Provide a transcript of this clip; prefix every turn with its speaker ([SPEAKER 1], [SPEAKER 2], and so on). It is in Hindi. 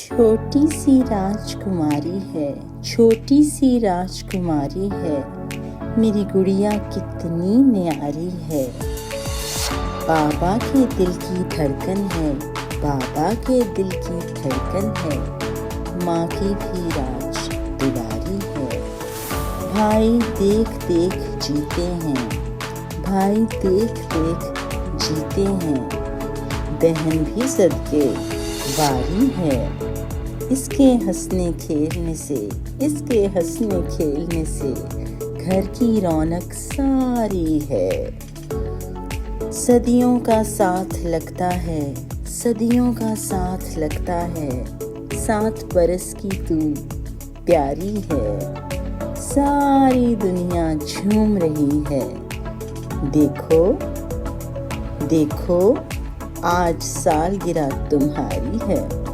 [SPEAKER 1] छोटी सी राजकुमारी है, छोटी सी राजकुमारी है, मेरी गुड़िया कितनी न्यारी है। बाबा के दिल की धड़कन है, बाबा के दिल की धड़कन है, माँ की भी राज दुलारी है। भाई देख देख जीते हैं, भाई देख देख जीते हैं, बहन भी सदके वारी है। इसके हंसने खेलने से, इसके हंसने खेलने से घर की रौनक सारी है। सदियों का साथ लगता है, सदियों का साथ लगता है, 7 बरस की तू प्यारी है। सारी दुनिया झूम रही है, देखो देखो आज सालगिरह तुम्हारी है।